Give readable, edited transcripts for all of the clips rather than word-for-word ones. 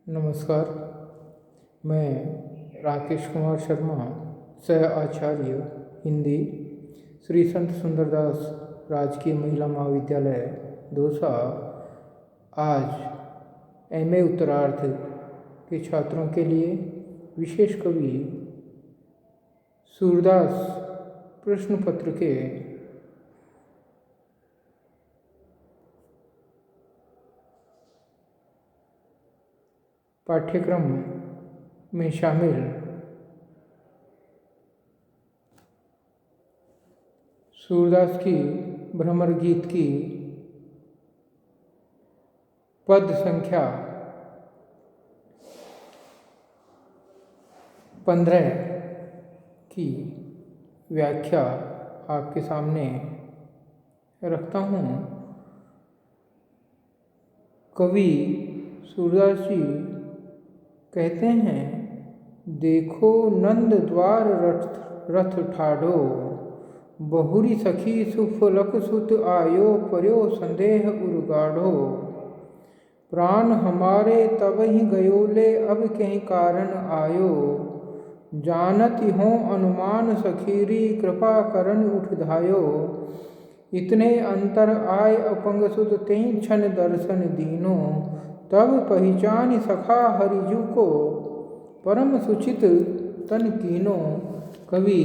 नमस्कार। मैं राकेश कुमार शर्मा, सह आचार्य हिंदी, श्री संत सुंदरदास राजकीय महिला महाविद्यालय दौसा, आज एमए उत्तरार्ध के छात्रों के लिए विशेष कवि सूरदास प्रश्न पत्र के पाठ्यक्रम में शामिल सूरदास की भ्रमर गीत की पद संख्या 15 की व्याख्या आपके सामने रखता हूँ। कवि सूरदास जी कहते हैं, देखो नंद द्वार रथ ठाढ़ो, बहुरी सखी सुफलक सुत आयो, पर्यो संदेह उर्गाढ़ो, प्राण हमारे तब ही गयोले, अब कहीं कारण आयो, जानती हो अनुमान सखीरी, कृपा करन उठ धायो, इतने अंतर आय अपंग सुत, तें क्षण दर्शन दीनो, तब पहचान सखा हरिजू को, परम सुचित तन कीनो। कवि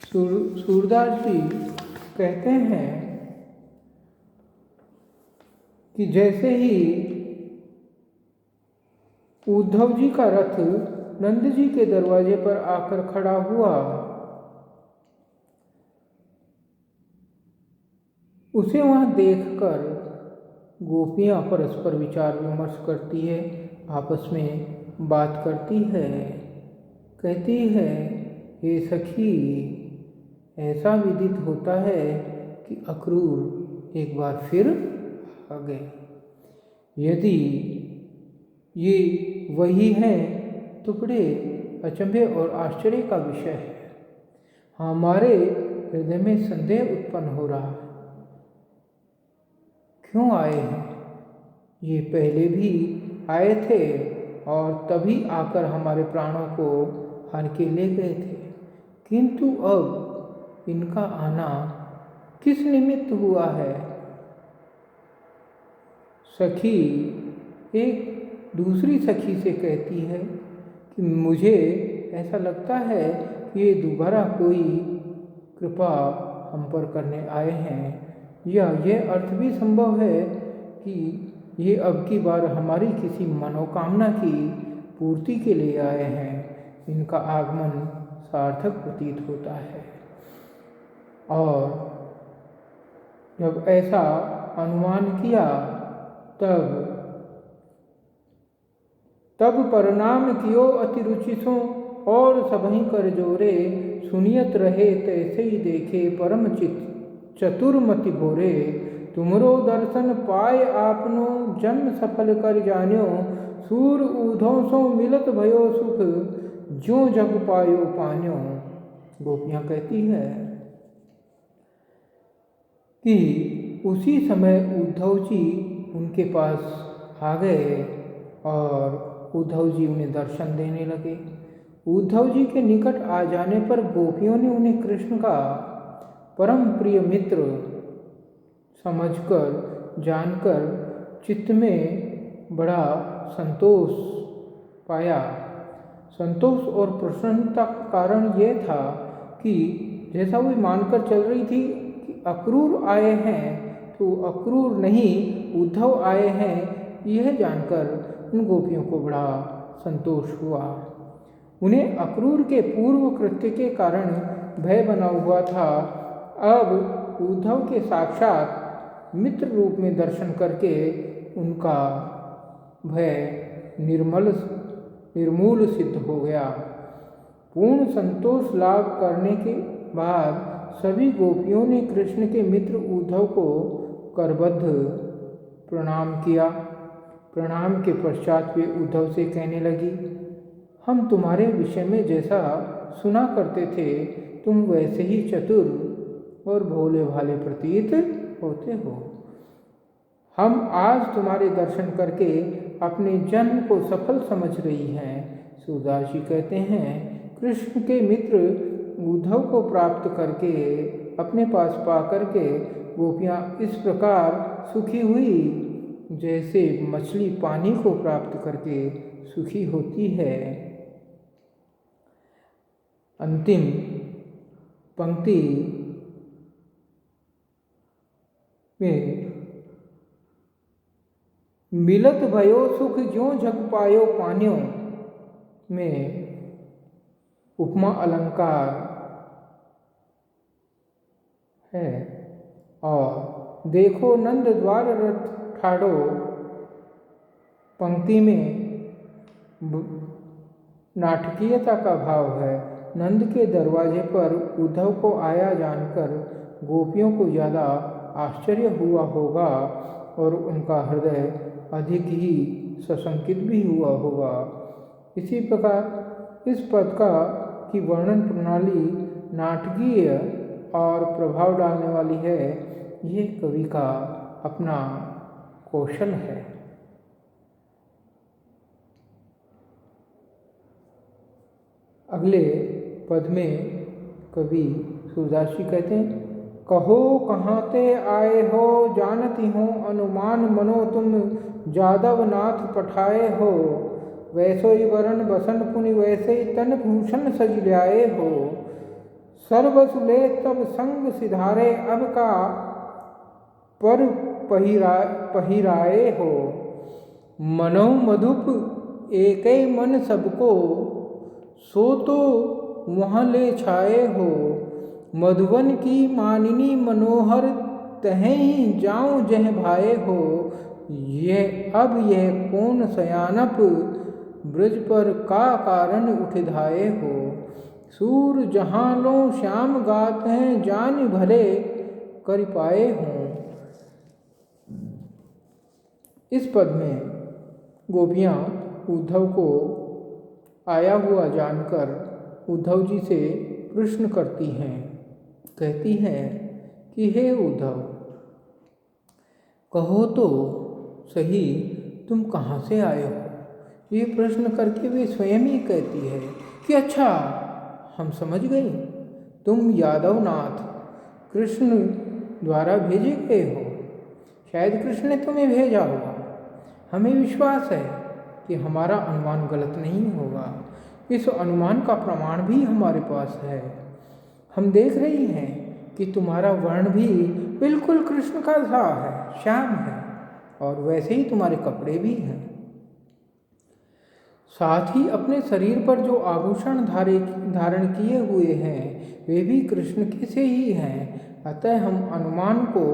सूरदास जी कहते हैं कि जैसे ही उद्धव जी का रथ नंद जी के दरवाजे पर आकर खड़ा हुआ, उसे वहां देखकर गोपियां परस्पर विचार विमर्श करती है, आपस में बात करती है, कहती है, हे सखी, ऐसा विदित होता है कि अक्रूर एक बार फिर आ गए। यदि ये वही है तो बड़े अचंभे और आश्चर्य का विषय है। हमारे हृदय में संदेह उत्पन्न हो रहा है, क्यों आए हैं? ये पहले भी आए थे और तभी आकर हमारे प्राणों को हर के ले गए थे, किंतु अब इनका आना किस निमित्त हुआ है? सखी एक दूसरी सखी से कहती है कि मुझे ऐसा लगता है कि ये दोबारा कोई कृपा हम पर करने आए हैं, या यह अर्थ भी संभव है कि ये अब की बार हमारी किसी मनोकामना की पूर्ति के लिए आए हैं। इनका आगमन सार्थक प्रतीत होता है। और जब ऐसा अनुमान किया तब परिणाम कियो अति रुचिसों, और सबही कर जोरे, सुनियत रहे तैसे ही देखे, परम चतुर्मति भोरे, तुमरो दर्शन पाए आपनो, जन्म सफल कर जान्यो, सूर ऊधों सो मिलत भयो सुख, ज्यों जग पायो पान्यो। गोपियां कहती है कि उसी समय उद्धव जी उनके पास आ गए और उद्धव जी उन्हें दर्शन देने लगे। उद्धव जी के निकट आ जाने पर गोपियों ने उन्हें कृष्ण का परम प्रिय मित्र समझकर, जानकर चित्त में बड़ा संतोष पाया। संतोष और प्रसन्नता का कारण यह था कि जैसा वो मानकर चल रही थी कि अक्रूर आए हैं, तो अक्रूर नहीं उद्धव आए हैं, यह जानकर उन गोपियों को बड़ा संतोष हुआ। उन्हें अक्रूर के पूर्व कृत्य के कारण भय बना हुआ था। अब उद्धव के साक्षात मित्र रूप में दर्शन करके उनका भय निर्मूल सिद्ध हो गया। पूर्ण संतोष लाभ करने के बाद सभी गोपियों ने कृष्ण के मित्र उद्धव को करबद्ध प्रणाम किया। प्रणाम के पश्चात वे उद्धव से कहने लगी, हम तुम्हारे विषय में जैसा सुना करते थे, तुम वैसे ही चतुर और भोले भाले प्रतीत होते हो। हम आज तुम्हारे दर्शन करके अपने जन्म को सफल समझ रही हैं। सूरदास जी कहते हैं, कृष्ण के मित्र उद्धव को प्राप्त करके अपने पास पा करके गोपियाँ इस प्रकार सुखी हुई जैसे मछली पानी को प्राप्त करके सुखी होती है। अंतिम पंक्ति में मिलत भयो सुख ज्यों जग पायो पान्यो में उपमा अलंकार है। और देखो नंद द्वार रथ ठाड़ो पंक्ति में नाटकीयता का भाव है। नंद के दरवाजे पर उद्धव को आया जानकर गोपियों को ज़्यादा आश्चर्य हुआ होगा और उनका हृदय अधिक ही सशंकित भी हुआ होगा। इसी प्रकार इस पद की वर्णन प्रणाली नाटकीय और प्रभाव डालने वाली है। ये कवि का अपना कौशल है। अगले पद में कवि सूरदास जी कहते हैं, कहो कहाँ ते आए हो जानती हो अनुमान मनो तुम जादव नाथ पठाए हो। वैसो ही वरण बसन पुनि वैसे ही तन भूषण सज ल्याए हो। सर्वस ले तब संग सिधारे अब का पर पहिराए हो। मनो मधुप एक मन सबको सो तो वहाँ ले छाए हो। मधुवन की मानिनी मनोहर तहें जाऊं जह भाए हो। यह कौन सयानप ब्रज पर का कारण उठ धाये हो। सूर जहाँ लो श्याम गात हैं जान भले कर पाए हों। इस पद में गोपियाँ उद्धव को आया हुआ जानकर उद्धव जी से प्रश्न करती हैं। कहती हैं कि हे उद्धव, कहो तो सही तुम कहाँ से आए हो। ये प्रश्न करके वे स्वयं ही कहती है कि अच्छा हम समझ गई, तुम यादवनाथ कृष्ण द्वारा भेजे गए हो। शायद कृष्ण ने तुम्हें भेजा होगा। हमें विश्वास है कि हमारा अनुमान गलत नहीं होगा। इस अनुमान का प्रमाण भी हमारे पास है। हम देख रही हैं कि तुम्हारा वर्ण भी बिल्कुल कृष्ण का सा है, श्याम है, और वैसे ही तुम्हारे कपड़े भी हैं। साथ ही अपने शरीर पर जो आभूषण धारण किए हुए हैं वे भी कृष्ण के से ही हैं। अतः हम अनुमान को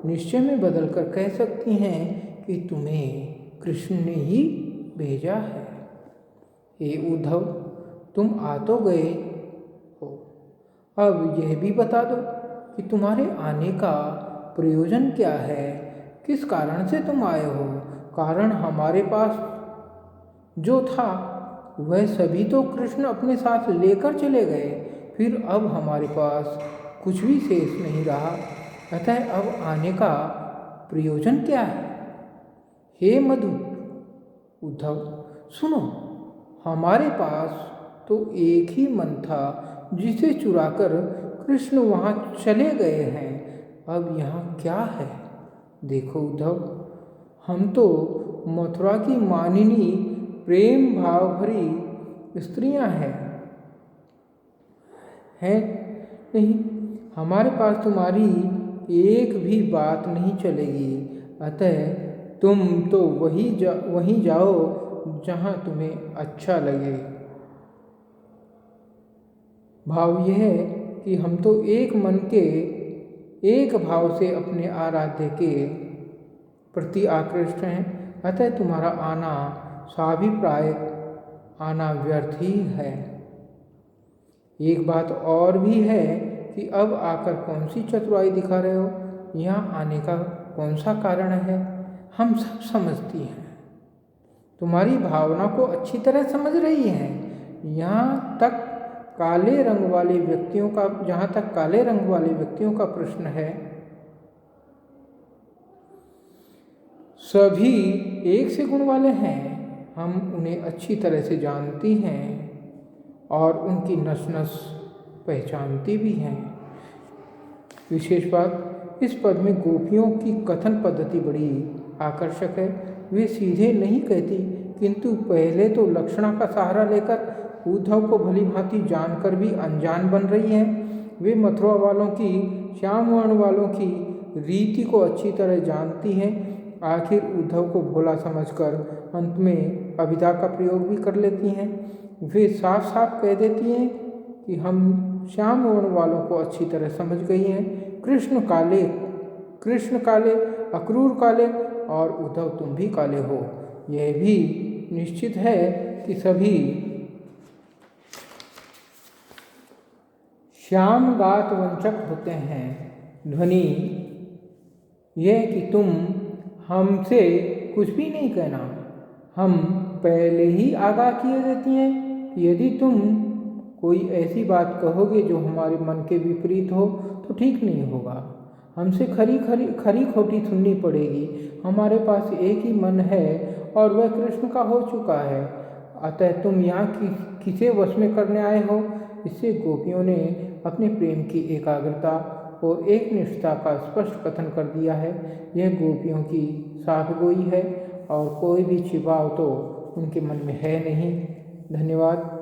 निश्चय में बदलकर कह सकती हैं कि तुम्हें कृष्ण ने ही भेजा है। हे उद्धव, तुम आ तो गए हो, अब यह भी बता दो कि तुम्हारे आने का प्रयोजन क्या है, किस कारण से तुम आए हो। कारण हमारे पास जो था वह सभी तो कृष्ण अपने साथ लेकर चले गए, फिर अब हमारे पास कुछ भी शेष नहीं रहा। अतः अब आने का प्रयोजन क्या है। हे मधु उद्धव, सुनो, हमारे पास तो एक ही मन था जिसे चुराकर कृष्ण वहाँ चले गए हैं। अब यहाँ क्या है। देखो उद्धव, हम तो मथुरा की मानिनी प्रेम भाव भरी स्त्रियां हैं नहीं, हमारे पास तुम्हारी एक भी बात नहीं चलेगी। अतः तुम तो वहीं जाओ जहाँ तुम्हें अच्छा लगे। भाव यह है कि हम तो एक मन के एक भाव से अपने आराध्य के प्रति आकृष्ट हैं। अतः तुम्हारा आना स्वाभिप्राय आना व्यर्थ ही है। एक बात और भी है कि अब आकर कौन सी चतुराई दिखा रहे हो। यहाँ आने का कौन सा कारण है, हम सब समझती हैं। तुम्हारी भावना को अच्छी तरह समझ रही हैं। यहाँ तक काले रंग वाले व्यक्तियों का जहाँ तक काले रंग वाले व्यक्तियों का प्रश्न है, सभी एक से गुण वाले हैं, हम उन्हें अच्छी तरह से जानती हैं और उनकी नस नस पहचानती भी हैं। विशेष बात, इस पद में गोपियों की कथन पद्धति बड़ी आकर्षक है। वे सीधे नहीं कहती, किंतु पहले तो लक्षणा का सहारा लेकर उद्धव को भली भांति जानकर भी अनजान बन रही हैं। वे मथुरा वालों की, श्याम वर्ण वालों की रीति को अच्छी तरह जानती हैं। आखिर उद्धव को भोला समझकर अंत में अभिधा का प्रयोग भी कर लेती हैं। वे साफ साफ कह देती हैं कि हम श्याम वर्ण वालों को अच्छी तरह समझ गई हैं। कृष्ण काले, अक्रूर काले और उद्धव तुम भी काले हो। यह भी निश्चित है कि सभी श्याम गात वंचक होते हैं। ध्वनि यह कि तुम हमसे कुछ भी नहीं कहना, हम पहले ही आगाह किए देती हैं कि यदि तुम कोई ऐसी बात कहोगे जो हमारे मन के विपरीत हो तो ठीक नहीं होगा। हमसे खरी खोटी सुननी पड़ेगी। हमारे पास एक ही मन है और वह कृष्ण का हो चुका है। अतः तुम यहाँ किसे वश में करने आए हो? इससे गोपियों ने अपने प्रेम की एकाग्रता और एक निष्ठा का स्पष्ट कथन कर दिया है। यह गोपियों की साफ गोई है और कोई भी छिपाव तो उनके मन में है नहीं। धन्यवाद।